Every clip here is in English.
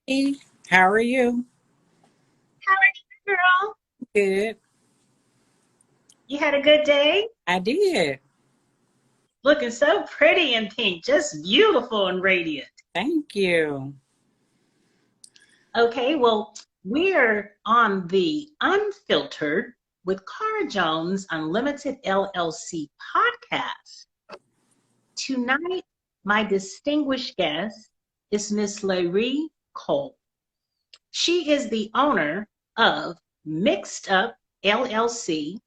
Hey, how are you? How are you, girl? Good. You had a good day? I did. Looking so pretty in pink, just beautiful and radiant. Thank you. Okay, well, we're on the Unfiltered with Cara Jones Unlimited LLC podcast. Tonight, my distinguished guest is Miss Larry Cole. She is the owner of Mixed Up LLC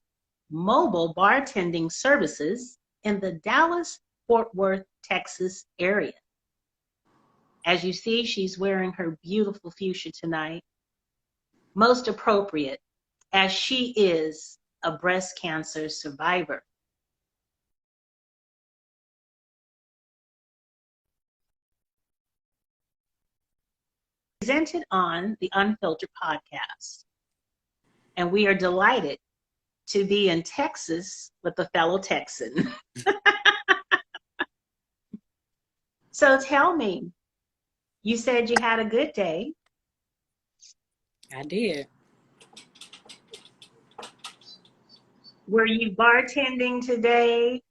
mobile bartending services in the Dallas-Fort Worth, Texas area. As you see, she's wearing her beautiful fuchsia tonight, most appropriate as she is a breast cancer survivor. Presented on the Unfiltered podcast. And we are delighted to be in Texas with a fellow Texan. So tell me, you said you had a good day. I did. Were you bartending today,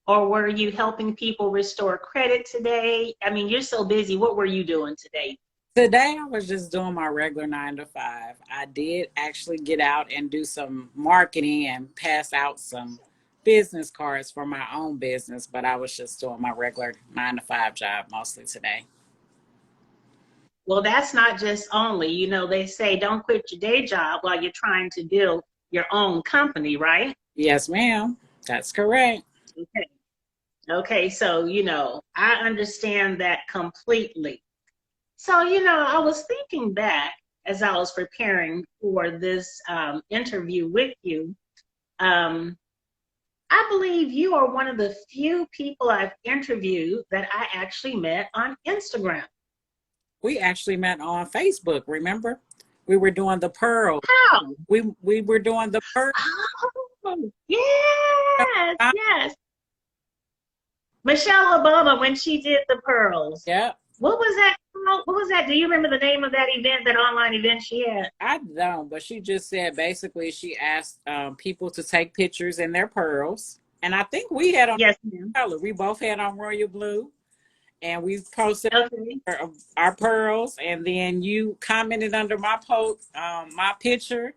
or were you helping people restore credit today? I mean, you're so busy. What were you doing today? Today I was just doing my regular 9 to 5. I did actually get out and do some marketing and pass out some business cards for my own business, but I was just doing my regular 9 to 5 job mostly today. Well, that's not just only, they say don't quit your day job while you're trying to build your own company, right? Yes, ma'am. That's correct. Okay. Okay, so, I understand that completely. So, I was thinking back as I was preparing for this interview with you. I believe you are one of the few people I've interviewed that I actually met on Instagram. We actually met on Facebook, remember? We were doing the pearl. How? We were doing the pearl. Oh, yes, yes. Michelle Obama when she did the pearls. Yep. What was that called? What was that? Do you remember the name of that event, that online event she had? I don't, but she just said basically she asked people to take pictures in their pearls. And I think we had on Yes, ma'am. color. We both had on royal blue. And we posted Okay. our pearls. And then you commented under my post, my picture.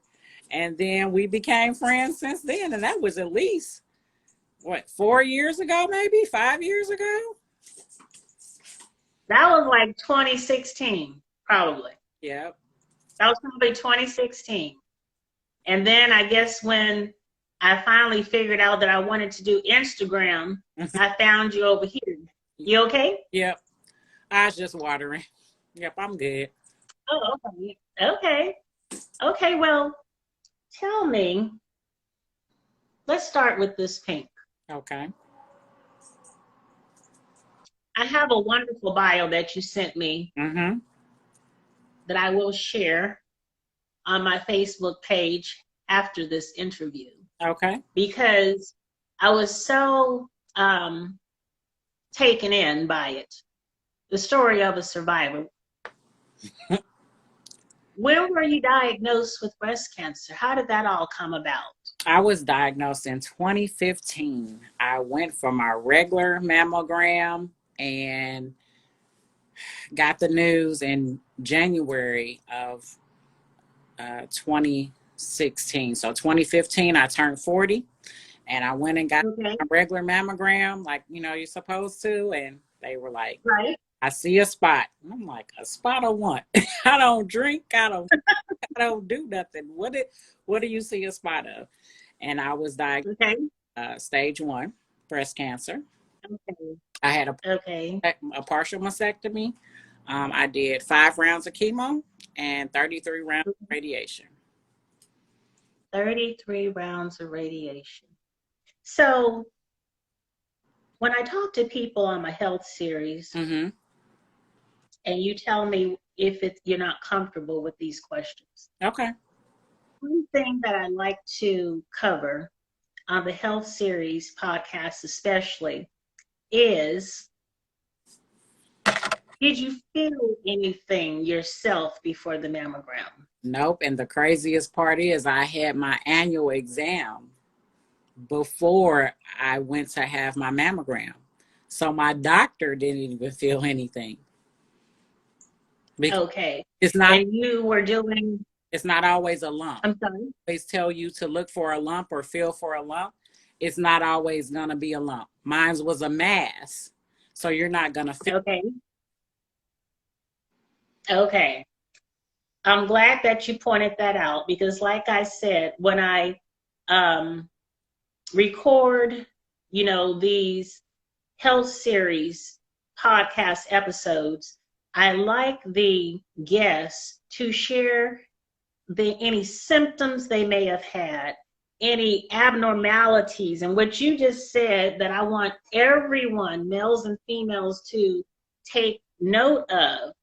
And then we became friends since then. And that was at least, 4 years ago, maybe 5 years ago? That was like 2016, probably. Yep. That was probably 2016. And then I guess when I finally figured out that I wanted to do Instagram, I found you over here. You okay? Yep. I was just watering. Yep, I'm good. Oh, okay. Okay. Okay, well, tell me, let's start with this pink. Okay. I have a wonderful bio that you sent me Mm-hmm. that I will share on my Facebook page after this interview Okay. because I was so taken in by it. The story of a survivor. When were you diagnosed with breast cancer? How did that all come about? I was diagnosed in 2015. I went for my regular mammogram and got the news in January of 2016. So 2015, I turned 40 and I went and got Okay. a regular mammogram like, you're supposed to. And they were like, Right. I see a spot. And I'm like, a spot of what? I don't drink. I don't do nothing. What do you see a spot of? And I was diagnosed Okay. stage 1 breast cancer. Okay. I had Okay. a partial mastectomy. I did 5 rounds of chemo and 33 rounds of radiation. 33 rounds of radiation. So when I talk to people on my health series, Mm-hmm. and you tell me if you're not comfortable with these questions. Okay. One thing that I like to cover on the health series podcast especially is Did you feel anything yourself before the mammogram? Nope. And the craziest part is I had my annual exam before I went to have my mammogram. So my doctor didn't even feel anything. Because Okay. it's not And you were doing, it's not always a lump. I'm sorry? Always tell you to look for a lump or feel for a lump. It's not always gonna be a lump. Mine was a mass. So you're not gonna feel. Okay. Okay. I'm glad that you pointed that out because like I said, when I record, these health series podcast episodes, I like the guests to share any symptoms they may have had, any abnormalities, and what you just said that I want everyone, males and females, to take note of,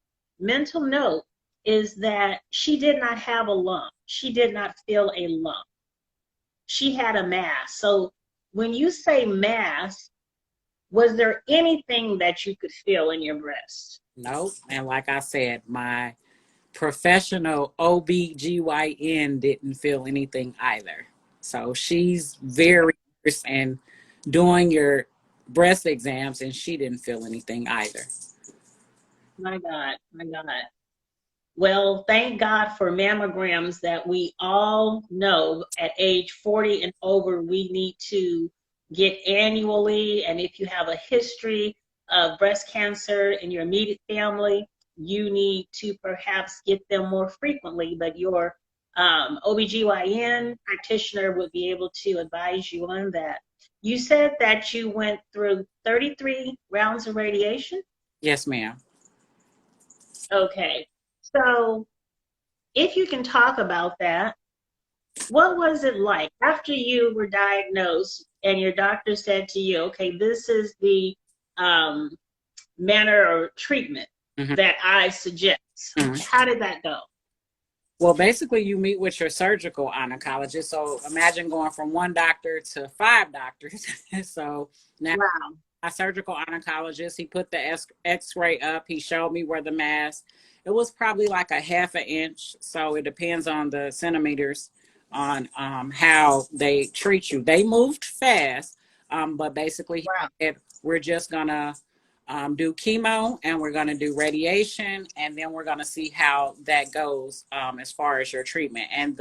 mental note, is that she did not have a lump. She did not feel a lump. She had a mass. So when you say mass, was there anything that you could feel in your breast? Nope. And like I said, my professional OBGYN didn't feel anything either. So she's very versed in doing your breast exams, and she didn't feel anything either. My God, my God. Well, thank God for mammograms that we all know at age 40 and over, we need to get annually. And if you have a history of breast cancer in your immediate family, you need to perhaps get them more frequently. But your OBGYN practitioner would be able to advise you on that. You said that you went through 33 rounds of radiation? Yes, ma'am. Okay. So if you can talk about that, what was it like after you were diagnosed and your doctor said to you, okay, this is the manner or treatment that I suggest? How did that go? Well, basically, you meet with your surgical oncologist. So imagine going from one doctor to 5 doctors. So now Wow. my surgical oncologist, he put the x-ray up. He showed me where the mass, it was probably like a 1/2 inch. So it depends on the centimeters on how they treat you. They moved fast, but basically Wow. he said, we're just gonna do chemo and we're gonna do radiation, and then we're gonna see how that goes as far as your treatment. And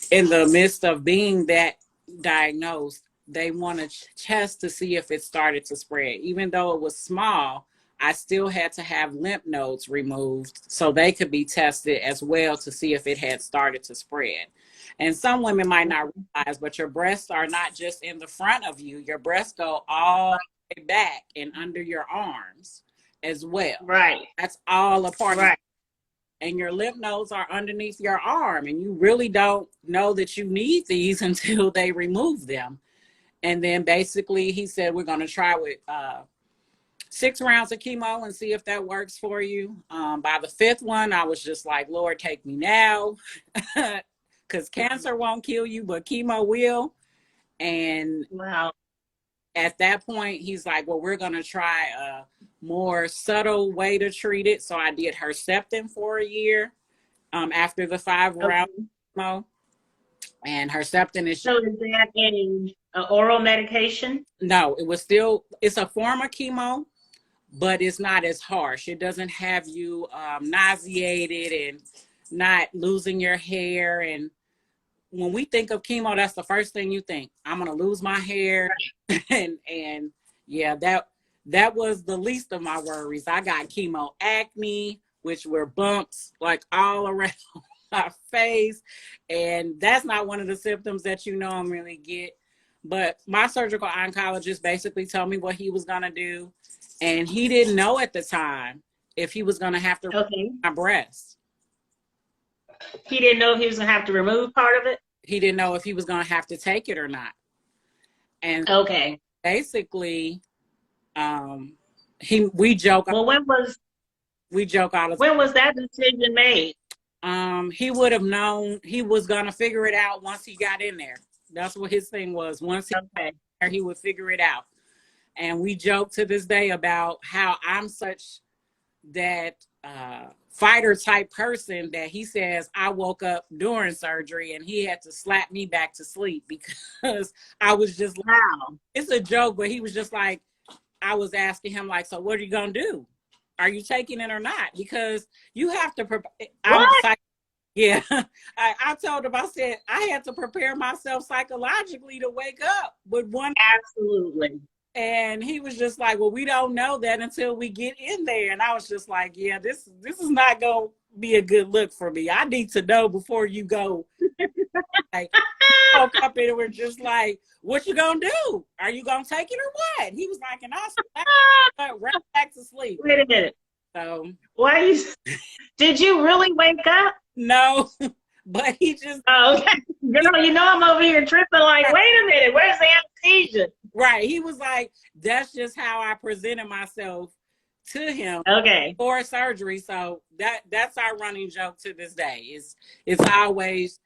in the midst of being that diagnosed, they want to test to see if it started to spread. Even though it was small, I still had to have lymph nodes removed so they could be tested as well to see if it had started to spread. And some women might not realize, but your breasts are not just in the front of you. Your breasts go all the way back and under your arms as well. Right. That's all a part of Right. and your lymph nodes are underneath your arm, and you really don't know that you need these until they remove them. And then basically he said, we're going to try with 6 rounds of chemo and see if that works for you. By the 5th one, I was just like, Lord, take me now, because cancer won't kill you, but chemo will. And wow. At that point, he's like, well, we're going to try a more subtle way to treat it. So I did Herceptin for a year after the 5 round chemo. And Herceptin is... So is that any oral medication? No, it's a form of chemo, but it's not as harsh. It doesn't have you nauseated and not losing your hair. And when we think of chemo, that's the first thing you think. I'm going to lose my hair. and yeah, that was the least of my worries. I got chemo acne, which were bumps like all around my face. And that's not one of the symptoms that you normally get. But my surgical oncologist basically told me what he was going to do. And he didn't know at the time if he was going to have to remove my breast. He didn't know if he was going to have to remove part of it? He didn't know if he was going to have to take it or not. And basically, we joke. Well, we joke all the time. When was that decision made? He would have known. He was going to figure it out once he got in there. That's what his thing was. Once he got there, he would figure it out. And we joke to this day about how I'm such that fighter type person that he says I woke up during surgery and he had to slap me back to sleep because I was just like, Wow. it's a joke, but he was just like, I was asking him like, so what are you gonna do? Are you taking it or not? Because you have to What? yeah. I told him, I said I had to prepare myself psychologically to wake up with one. Absolutely. And he was just like, well, we don't know that until we get in there. And I was just like, yeah, this is not going to be a good look for me. I need to know before you go. Like, woke up and we're just like, what you going to do? Are you going to take it or what? He was like, and I right back to sleep. Wait a minute. So, Why did you really wake up? no, but he just. Oh, okay. Girl, you know I'm over here tripping like, wait a minute, where's the anesthesia? Right. He was like, that's just how I presented myself to him for surgery. So that's our running joke to this day. It's always,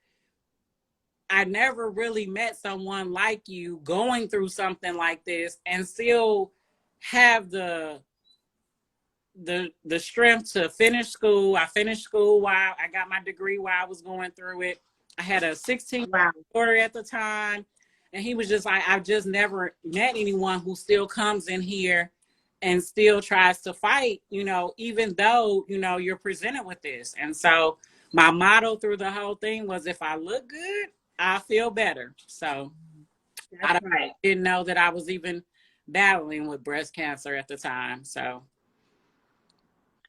I never really met someone like you going through something like this and still have the strength to finish school. I finished school while I got my degree while I was going through it. I had a 16-year-old daughter at the time. And he was just like, I've just never met anyone who still comes in here and still tries to fight, you know, even though, you know, you're presented with this. And so my motto through the whole thing was, if I look good, I feel better. So I didn't know that I was even battling with breast cancer at the time. So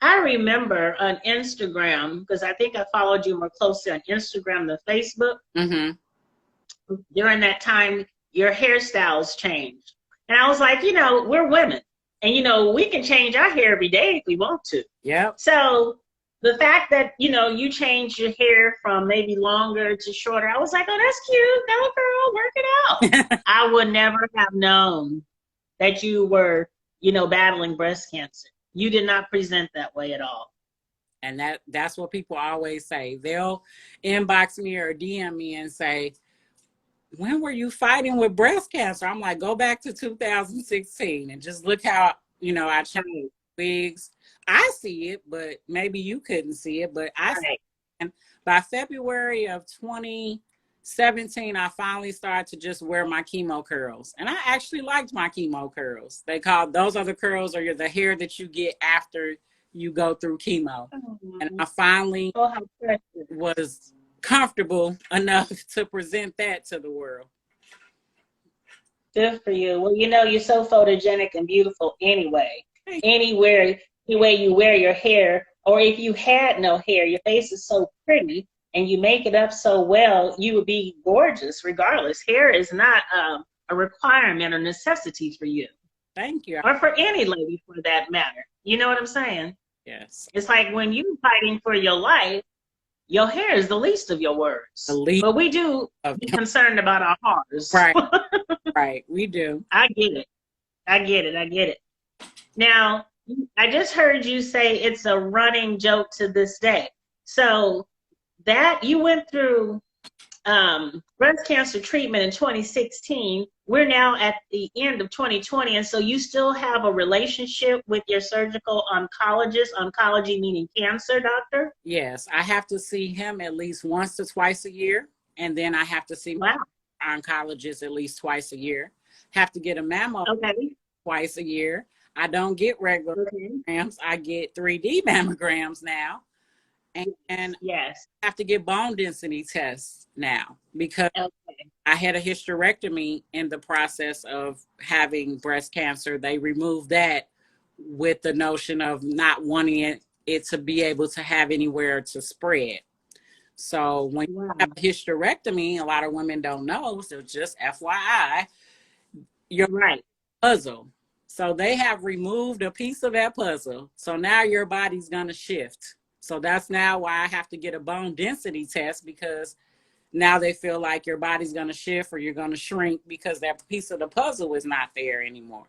I remember on Instagram, because I think I followed you more closely on Instagram than Facebook. Mm-hmm. During that time, your hairstyles changed. And I was like, you know, we're women. And, you know, we can change our hair every day if we want to. Yeah. So the fact that, you know, you changed your hair from maybe longer to shorter, I was like, oh, that's cute. Go, girl, work it out. I would never have known that you were, you know, battling breast cancer. You did not present that way at all. And that's what people always say. They'll inbox me or DM me and say, when were you fighting with breast cancer? I'm like, go back to 2016 and just look how, you know, I changed wigs. I see it, but maybe you couldn't see it, but I see it. And by February of 2017, I finally started to just wear my chemo curls. And I actually liked my chemo curls. They called, those are the curls or the hair that you get after you go through chemo. And I finally was comfortable enough to present that to the world. Good for you. Well, you know, you're so photogenic and beautiful anyway. Anywhere, the way you wear your hair, or if you had no hair, your face is so pretty and you make it up so well, you would be gorgeous regardless. Hair is not a requirement or necessity for you. Thank you. Or for any lady for that matter. You know what I'm saying? Yes. It's like when you're fighting for your life, your hair is the least of your worries. But we do be concerned about our hearts. Right. Right. We do. I get it. I get it. I get it. Now, I just heard you say it's a running joke to this day. So that you went through breast cancer treatment in 2016. We're now at the end of 2020. And so you still have a relationship with your surgical oncologist, oncology meaning cancer doctor? Yes. I have to see him at least once to twice a year. And then I have to see my oncologist at least twice a year. Have to get a mammogram twice a year. I don't get regular mammograms. I get 3D mammograms now. And yes, I have to get bone density tests now because I had a hysterectomy in the process of having breast cancer. They removed that with the notion of not wanting it to be able to have anywhere to spread. So when you have a hysterectomy, a lot of women don't know, so just FYI, you're puzzle. So they have removed a piece of that puzzle. So now your body's going to shift. So that's now why I have to get a bone density test, because now they feel like your body's going to shift or you're going to shrink because that piece of the puzzle is not there anymore.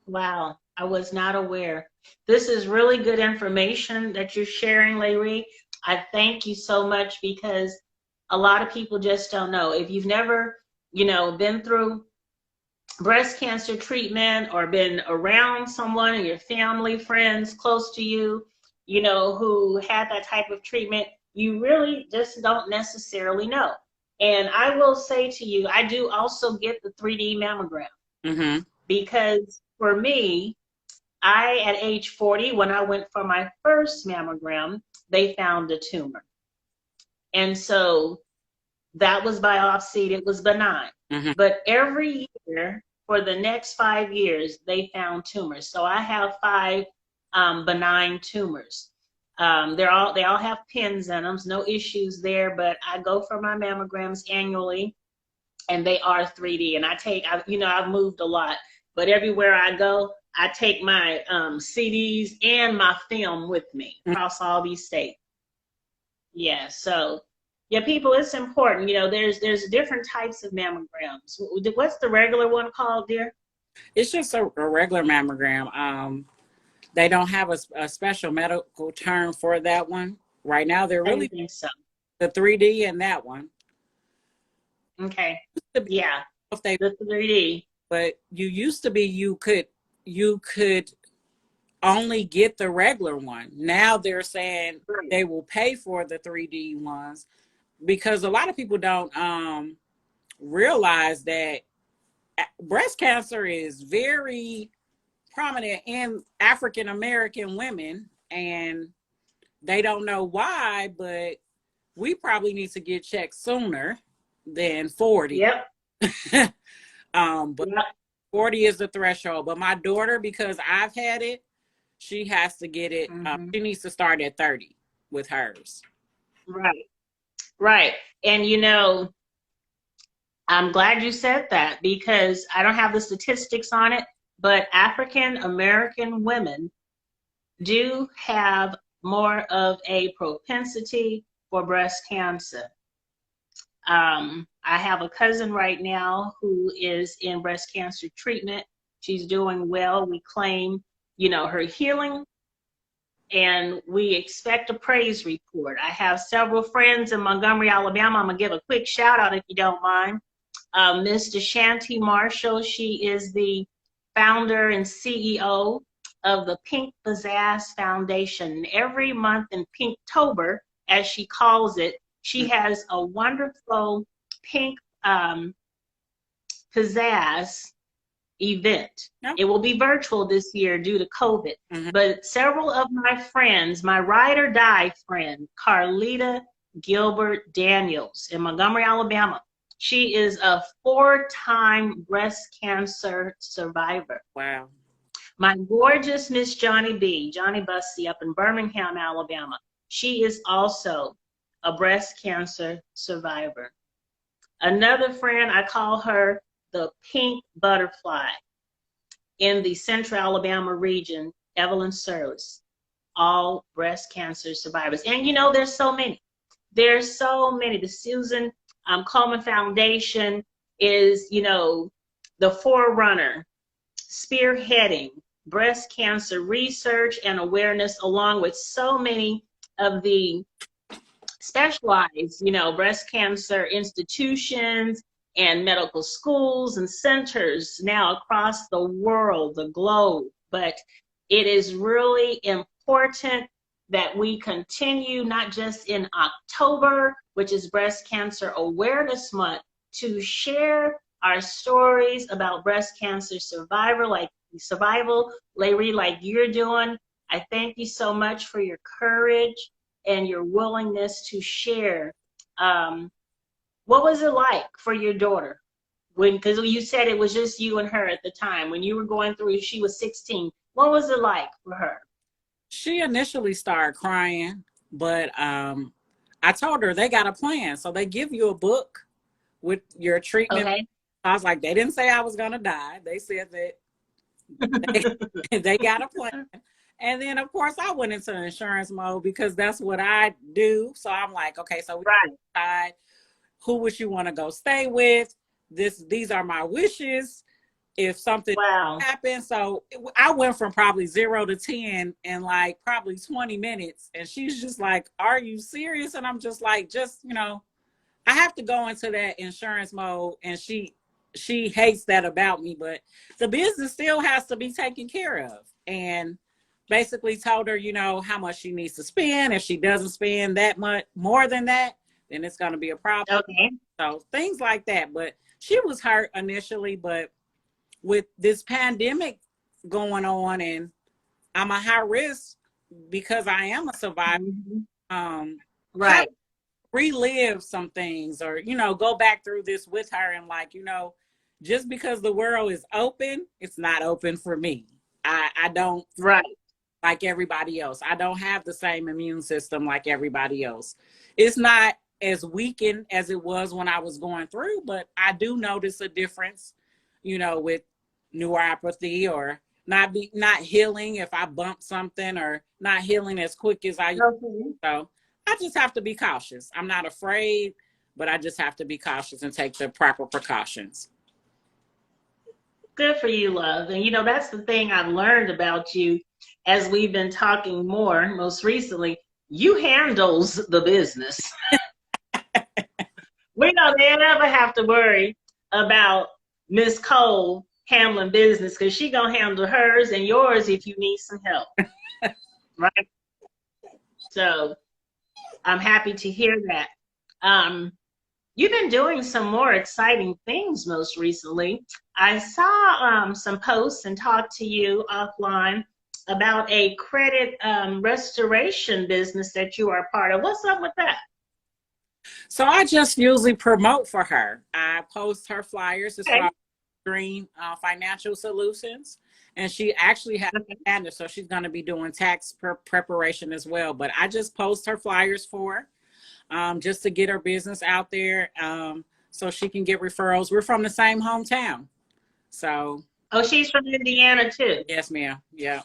Wow, I was not aware. This is really good information that you're sharing, Larry. I thank you so much, because a lot of people just don't know. If you've never, you know, been through breast cancer treatment or been around someone in your family, friends close to you, you know, who had that type of treatment, you really just don't necessarily know. And I will say to you, I do also get the 3D mammogram Mm-hmm. because for me, at age 40, when I went for my first mammogram, they found a tumor. And so that was biopsied, it was benign. Mm-hmm. But every year for the next 5 years, they found tumors. So I have five benign tumors. They all have pins in them, no issues there. But I go for my mammograms annually, and they are 3D. And I've moved a lot, but everywhere I go, I take my CDs and my film with me across all these states. Yeah, so yeah, people, it's important. You know, there's different types of mammograms. What's the regular one called, dear? It's just a regular mammogram. They don't have a special medical term for that one. Right now, they're I didn't really think so. the 3D and that one. Okay. If Yeah, they, the 3D. but you used to be you could only get the regular one. Now they're saying Right. they will pay for the 3D ones because a lot of people don't realize that breast cancer is very prominent in African American women, and they don't know why, but we probably need to get checked sooner than 40. Yep. But Yep. 40 is the threshold. But my daughter, because I've had it, she has to get it. Mm-hmm. She needs to start at 30 with hers. Right. Right. And you know, I'm glad you said that because I don't have the statistics on it, but African American women do have more of a propensity for breast cancer. I have a cousin right now who is in breast cancer treatment. She's doing well. We claim, you know, her healing, and we expect a praise report. I have several friends in Montgomery, Alabama. I'm gonna give a quick shout out if you don't mind. Ms. Deshanti Marshall, she is the founder and CEO of the Pink Pizzazz Foundation. Every month in Pinktober, as she calls it, she has a wonderful pink pizzazz event. Yep. It will be virtual this year due to COVID. Mhm. But several of my friends, my ride or die friend, Carlita Gilbert Daniels in Montgomery, Alabama, she is a 4-time breast cancer survivor. Wow. My gorgeous Miss Johnny Bussey up in Birmingham, Alabama, she is also a breast cancer survivor. Another friend, I call her the pink butterfly in the Central Alabama region, Evelyn Surlis, all breast cancer survivors. And you know, there's so many. There's so many. The Susan Coleman Foundation is, you know, the forerunner, spearheading breast cancer research and awareness, along with so many of the specialized, you know, breast cancer institutions and medical schools and centers now across the world, the globe. But it is really important that we continue, not just in October, which is Breast Cancer Awareness Month, to share our stories about breast cancer survival, Larry, like you're doing. I thank you so much for your courage and your willingness to share. What was it like for your daughter? Because you said it was just you and her at the time. When you were going through, she was 16. What was it like for her? She initially started crying, but I told her they got a plan. So they give you a book with your treatment. Okay. I was like, they didn't say I was going to die. They said that they got a plan. And then, of course, I went into insurance mode because that's what I do. So I'm like, okay, so we decide who would you want to go stay with? These are my wishes. If something happens. So I went from probably 0 to 10 in like probably 20 minutes. And she's just like, are you serious? And I'm just like, you know, I have to go into that insurance mode. And she she hates that about me, but the business still has to be taken care of. And basically told her, you know, how much she needs to spend. If she doesn't spend that much more than that, then it's going to be a problem. Okay. So things like that. But she was hurt initially, but with this pandemic going on, and I'm a high risk because I am a survivor. Right. Relive some things, or, you know, go back through this with her, and like, you know, just because the world is open, it's not open for me. I don't like everybody else. I don't have the same immune system like everybody else. It's not as weakened as it was when I was going through, but I do notice a difference, you know, with neuropathy, or not healing if I bump something, or not healing as quick as I used to. So I just have to be cautious. I'm not afraid, but I just have to be cautious and take the proper precautions. Good for you, love. And you know, that's the thing I've learned about you as we've been talking more most recently. You handles the business. We don't ever have to worry about Miss Cole handling business, because she gonna handle hers and yours if you need some help. Right? So I'm happy to hear that. You've been doing some more exciting things most recently. I saw some posts and talked to you offline about a credit restoration business that you are a part of. What's up with that? So I just usually promote for her. I post her flyers as far as Green Financial Solutions, and she actually has a manager, so she's going to be doing tax preparation as well. But I just post her flyers for her, just to get her business out there, so she can get referrals. We're from the same hometown, so. Oh, she's from Indiana too. Yes, ma'am. Yeah.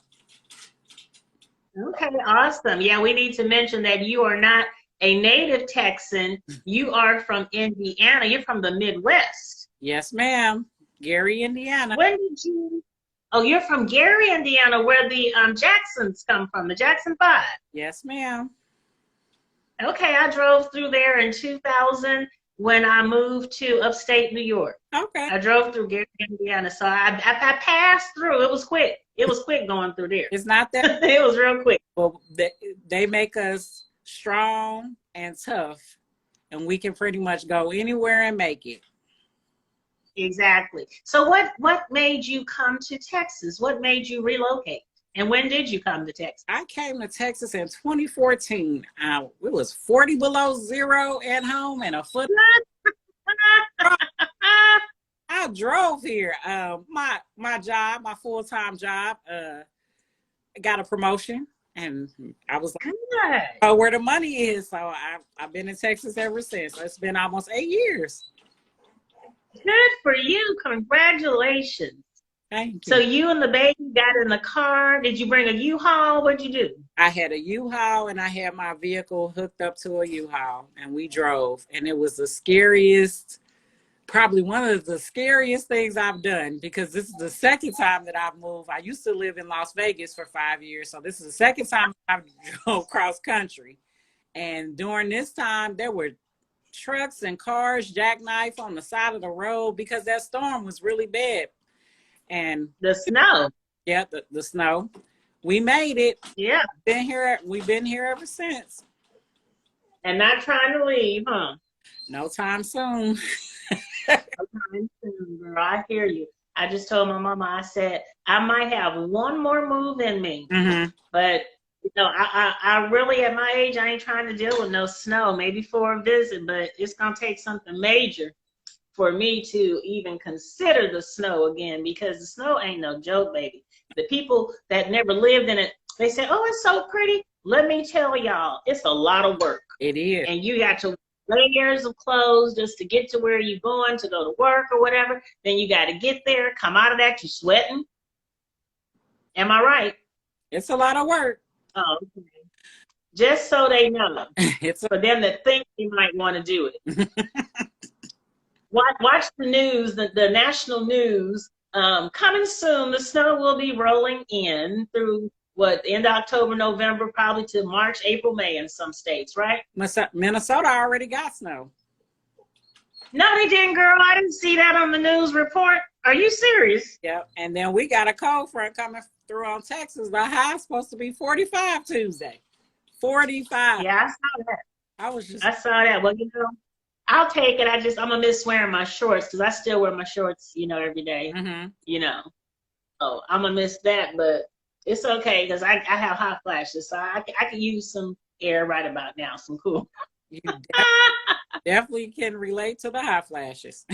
Okay, awesome. Yeah, we need to mention that you are not a native Texan. You are from Indiana. You're from the Midwest. Yes, ma'am. Gary, Indiana. When did you? Oh, you're from Gary, Indiana, where the Jacksons come from, the Jackson 5. Yes, ma'am. Okay, I drove through there in 2000 when I moved to upstate New York. Okay. I drove through Gary, Indiana, so I passed through. It was quick. It was quick going through there. It's not that. It was real quick. Well, they make us strong and tough, and we can pretty much go anywhere and make it. Exactly. So what made you come to Texas? What made you relocate? And when did you come to Texas? I came to Texas in 2014. It was 40 below zero at home and a foot. I drove here. My job, my full-time job, got a promotion, and I was like, oh, where the money is. So I've been in Texas ever since. So it's been almost 8 years. Good for you. Congratulations. Thank you. So you and the baby got in the car. Did you bring a U-Haul? What'd you do? I had a U-Haul, and I had my vehicle hooked up to a U-Haul, and we drove. And it was the scariest, probably one of the scariest things I've done, because this is the second time that I've moved. I used to live in Las Vegas for 5 years. So this is the second time I've drove cross country. And during this time, there were trucks and cars jackknife on the side of the road because that storm was really bad. And the snow. Yeah, the snow. We made it. Yeah. We've been here ever since. And not trying to leave, huh? No time soon. No time soon, girl. I hear you. I just told my mama, I said, I might have one more move in me. But you know, I really, at my age, I ain't trying to deal with no snow, maybe for a visit, but it's going to take something major for me to even consider the snow again, because the snow ain't no joke, baby. The people that never lived in it, they say, oh, it's so pretty. Let me tell y'all, it's a lot of work. It is. And you got to layers of clothes just to get to where you're going to go to work or whatever. Then you got to get there, come out of that, you're sweating. Am I right? It's a lot of work. Oh, okay. Just so they know. It's for them that think they might want to do it. Watch the news, the national news. Coming soon, the snow will be rolling in through end of October, November, probably to March, April, May in some states, right? Minnesota already got snow. No, they didn't, girl. I didn't see that on the news report. Are you serious? Yep. And then we got a cold front coming through on Texas. The high is supposed to be 45 Tuesday. 45. Yeah, I saw that. I saw that. Well, I'll take it. I'm gonna miss wearing my shorts because I still wear my shorts, every day. So I'm gonna miss that, but it's okay because I have hot flashes, so I can use some air right about now, some cool. You definitely can relate to the hot flashes.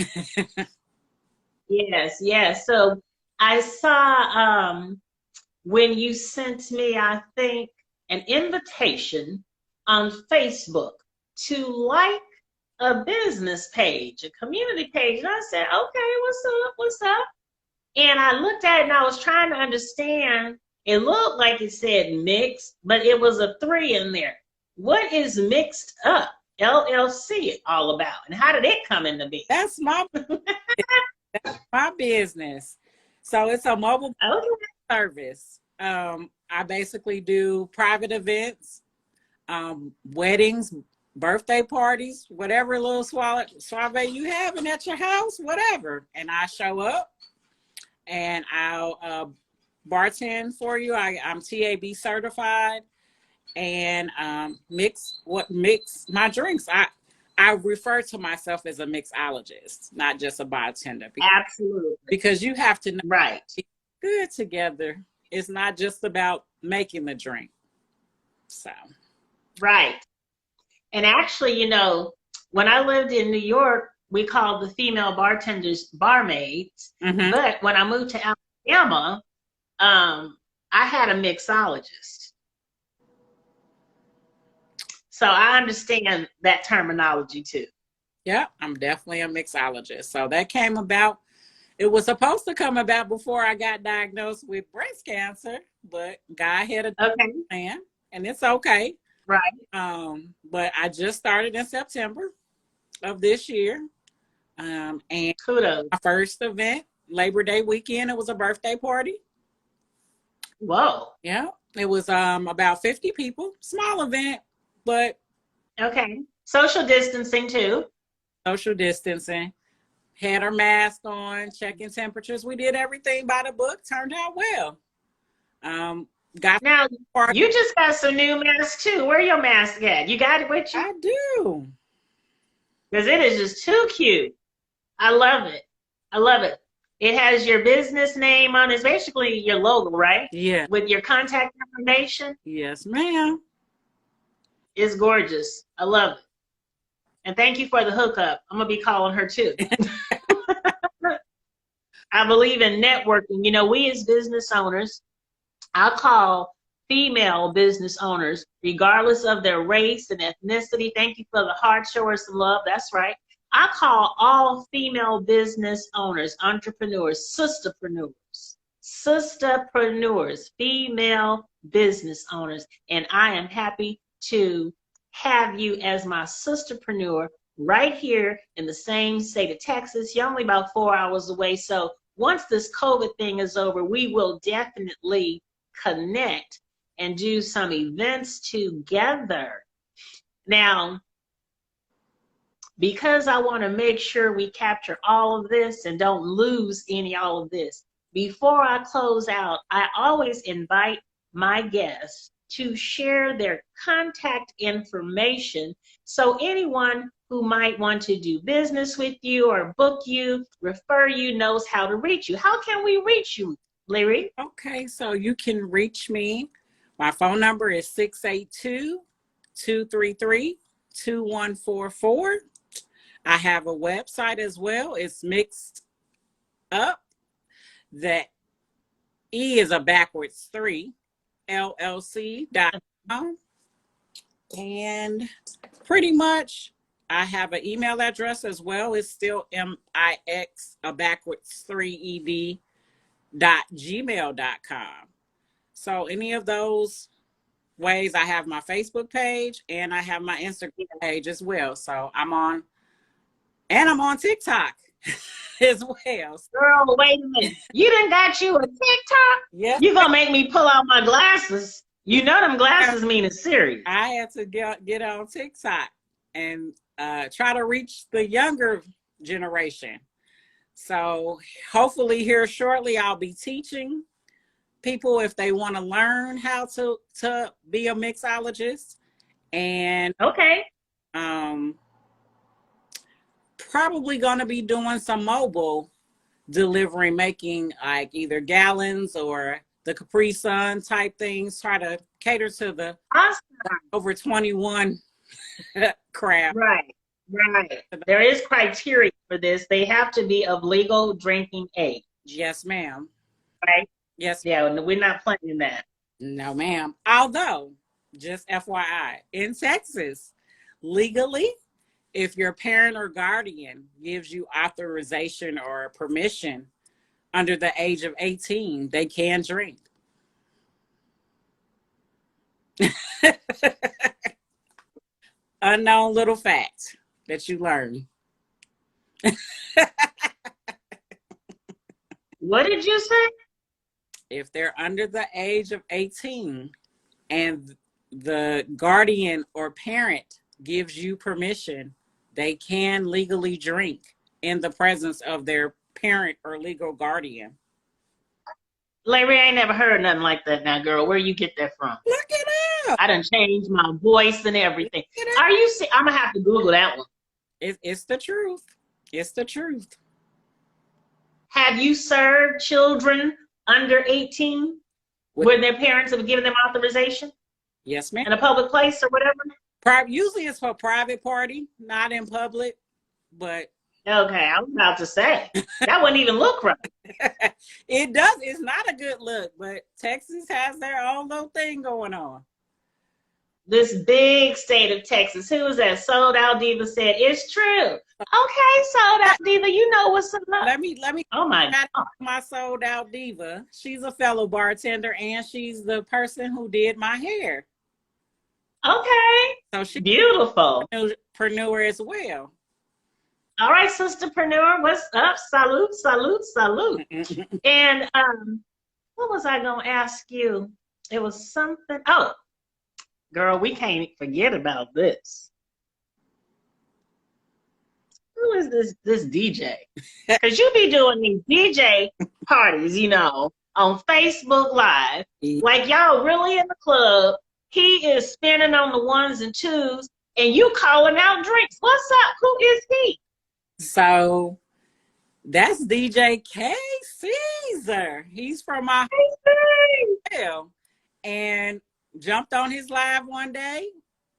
Yes. So I saw when you sent me, I think, an invitation on Facebook to like a business page, a community page. And I said, okay, what's up? And I looked at it and I was trying to understand. It looked like it said mixed, but it was a 3 in there. What is Mixed Up LLC all about? And how did it come into being? That's my business. So it's a mobile service. I basically do private events, weddings, birthday parties, whatever little soiree you having at your house, whatever. And I show up and I'll bartend for you. I'm TAB certified and mix my drinks. I refer to myself as a mixologist, not just a bartender. Absolutely. Because you have to know right. Good together. It's not just about making the drink. So. Right. And actually, when I lived in New York, we called the female bartenders barmaids. Mm-hmm. But when I moved to Alabama, I had a mixologist. So I understand that terminology too. Yeah, I'm definitely a mixologist. So that came about. It was supposed to come about before I got diagnosed with breast cancer, but God had a plan, and it's okay. Right. But I just started in September of this year. And kudos. My first event, Labor Day weekend, it was a birthday party. Whoa. Yeah. It was about 50 people. Small event, but okay. Social distancing too. Social distancing. Had our mask on, checking temperatures. We did everything by the book. Turned out well. Now, you just got some new masks too. Where your mask at? You got it with you? I do. Because it is just too cute. I love it. I love it. It has your business name on it. It's basically your logo, right? Yeah. With your contact information. Yes, ma'am. It's gorgeous. I love it. And thank you for the hookup. I'm going to be calling her too. I believe in networking. We as business owners, I call female business owners, regardless of their race and ethnicity. Thank you for the heart, show us some love. That's right. I call all female business owners, entrepreneurs, sisterpreneurs, female business owners. And I am happy to have you as my sisterpreneur right here in the same state of Texas. You're only about 4 hours away. So once this COVID thing is over, we will definitely connect and do some events together. Now, because I want to make sure we capture all of this and don't lose all of this, before I close out, I always invite my guests to share their contact information so anyone who might want to do business with you or book you, refer you, knows how to reach you. How can we reach you, Larry? Okay, so you can reach me. My phone number is 682-233-2144. I have a website as well. It's Mixed Up. That E is a backwards 3, LLC.com. And pretty much I have an email address as well. It's still MIX, a backwards 3 ED.gmail.com. So any of those ways, I have my Facebook page and I have my Instagram page as well. So I'm on TikTok as well. Girl, wait a minute. You done got you a TikTok? Yeah. You gonna make me pull out my glasses. You know them glasses mean it's serious. I had to get on TikTok and try to reach the younger generation. So hopefully here shortly, I'll be teaching people if they want to learn how to be a mixologist, and Okay. probably going to be doing some mobile delivery, making like either gallons or the Capri Sun type things, try to cater to the Awesome. over 21 crowd. Right. Right. There is criteria for this. They have to be of legal drinking age. Yes, ma'am. Right? Yes. Yeah, we're not playing that. No, ma'am. Although, just FYI, in Texas, legally, if your parent or guardian gives you authorization or permission under the age of 18, they can drink. Unknown little fact that you learn. What did you say? If they're under the age of 18 and the guardian or parent gives you permission, they can legally drink in the presence of their parent or legal guardian. Larry, I ain't never heard nothing like that now, girl. Where you get that from? Look it up. I done changed my voice and everything. Are you see? I'm gonna have to Google that one. It's the truth. It's the truth. Have you served children under 18 where their parents have given them authorization? Yes, ma'am. In a public place or whatever? Usually it's for private party, not in public, but. Okay, I was about to say, that wouldn't even look right. It does. It's not a good look, but Texas has their own little thing going on. This big state of Texas. Who was that? Sold Out Diva said, it's true. Okay, Sold Out Diva, you know what's up. Let me. Oh my God. My Sold Out Diva. She's a fellow bartender, and she's the person who did my hair. Okay. So she's beautiful. Entrepreneur as well. All right, sisterpreneur, what's up? Salute, salute, salute. And what was I gonna ask you? It was something. Oh, girl, we can't forget about this. Who is this DJ? Because you be doing these DJ parties, you know, on Facebook Live. Like y'all really in the club. He is spinning on the ones and twos, and you calling out drinks. What's up? Who is he? So that's DJ K Caesar. He's from my hotel and jumped on his live one day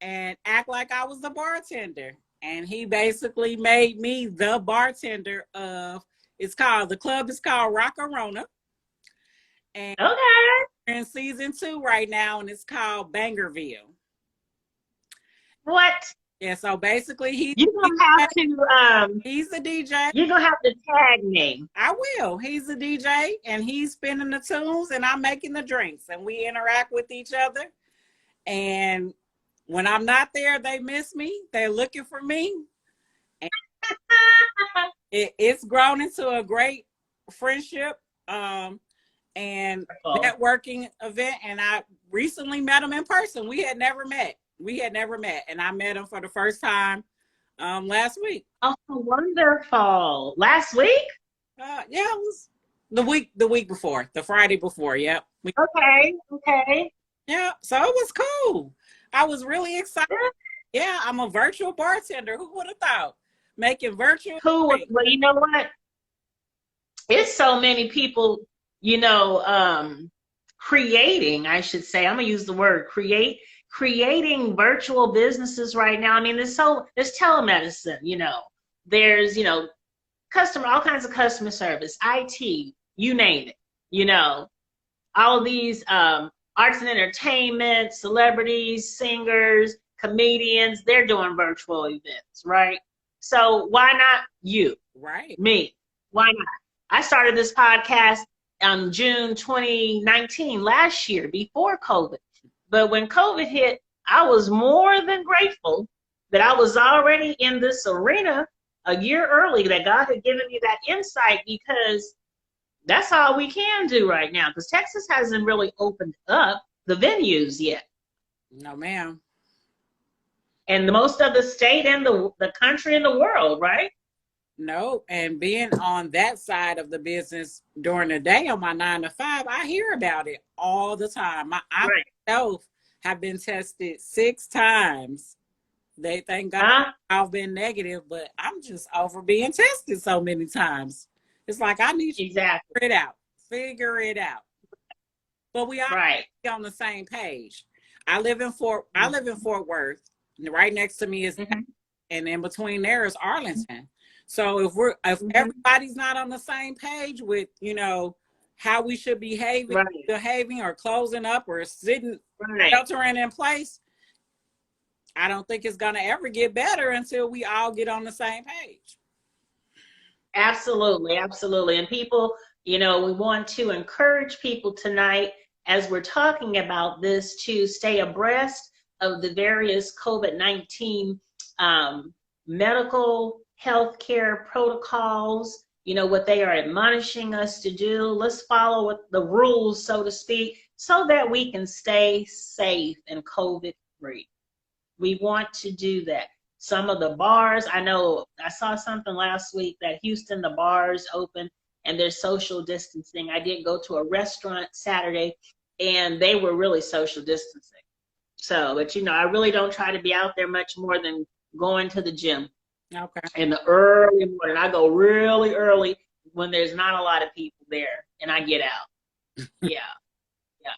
and act like I was the bartender. And he basically made me the bartender of, the club is called Rockarona. And okay. We're in season 2 right now, and it's called Bangerville. What? Yeah, so basically he's the DJ. You're gonna have to tag me. I will. He's the DJ and he's spinning the tunes and I'm making the drinks and we interact with each other. And when I'm not there, they miss me. They're looking for me. And it's grown into a great friendship and networking event. And I recently met him in person. We had never met. And I met him for the first time last week. Oh, wonderful! Last week? Yeah, it was the week before, the Friday before. Yep. Okay. Yeah, so it was cool. I was really excited. Yeah, I'm a virtual bartender. Who would have thought? Making virtual. Well, you know what? It's so many people, you know, creating. I should say. I'm gonna use the word creating virtual businesses right now. I mean, there's telemedicine, you know, there's, you know, all kinds of customer service, IT, you name it, you know, all of these arts and entertainment, celebrities, singers, comedians, they're doing virtual events, right? So why not you? Right. Me. Why not? I started this podcast on June 2019, last year, before COVID. But when COVID hit, I was more than grateful that I was already in this arena a year early, that God had given me that insight, because that's all we can do right now, because Texas hasn't really opened up the venues yet. No, ma'am. And most of the state and the country and the world, right? No, and being on that side of the business during the day on my 9 to 5, I hear about it all the time. I Right. myself have been tested 6 times. They thank God Huh? I've been negative, but I'm just over being tested so many times. It's like I need you to Exactly. figure it out. Figure it out. But we all Right. be on the same page. I live in Fort Worth. And right next to me is, Mm-hmm. and in between there is Arlington. So if Mm-hmm. everybody's not on the same page with, how we should be Right. behaving or closing up or sitting, Right. sheltering in place, I don't think it's gonna ever get better until we all get on the same page. Absolutely. Absolutely. And people, we want to encourage people tonight as we're talking about this to stay abreast of the various COVID-19 medical healthcare protocols, what they are admonishing us to do. Let's follow what the rules, so to speak, so that we can stay safe and COVID free. We want to do that. Some of the bars, I know I saw something last week that Houston, the bars open and there's social distancing. I did go to a restaurant Saturday and they were really social distancing. So, but I really don't try to be out there much more than going to the gym Okay. in the early morning. I go really early when there's not a lot of people there and I get out. Yeah. Yeah.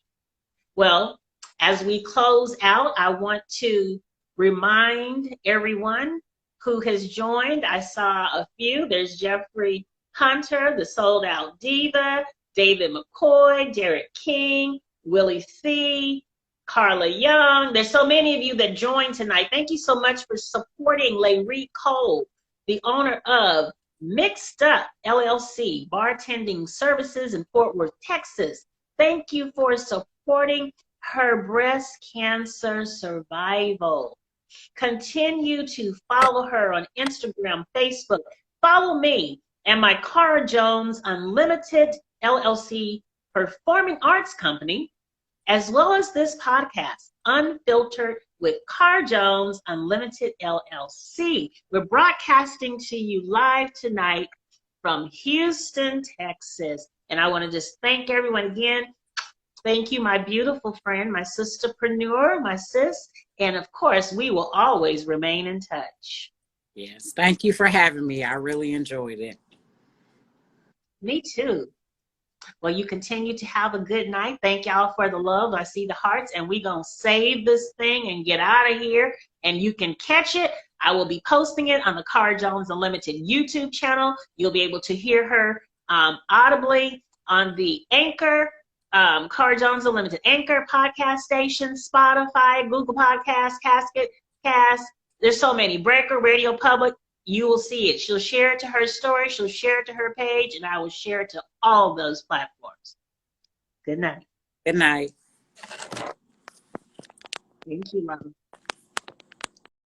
Well, as we close out, I want to remind everyone who has joined. I saw a few. There's Jeffrey Hunter, the Sold Out Diva, David McCoy, Derek King, Willie C., Carla Young. There's so many of you that joined tonight. Thank you so much for supporting LaRie Cole, the owner of Mixed Up LLC, bartending services in Fort Worth, Texas. Thank you for supporting her breast cancer survival. Continue to follow her on Instagram, Facebook. Follow me and my Cara Jones Unlimited LLC performing arts company, as well as this podcast, Unfiltered with Cara Jones Unlimited LLC. We're broadcasting to you live tonight from Houston, Texas. And I want to just thank everyone again. Thank you, my beautiful friend, my sisterpreneur, my sis. And of course, we will always remain in touch. Yes. Thank you for having me. I really enjoyed it. Me too. Well, you continue to have a good night. Thank y'all for the love. I see the hearts, and we going to save this thing and get out of here. And you can catch it. I will be posting it on the Cara Jones Unlimited YouTube channel. You'll be able to hear her audibly on the Anchor, Cara Jones Unlimited Anchor podcast station, Spotify, Google Podcasts, Casket, Cast. There's so many. Breaker, Radio Public. You will see it. She'll share it to her story. She'll share it to her page, and I will share it to all those platforms. Good night. Good night. Thank you, Mom.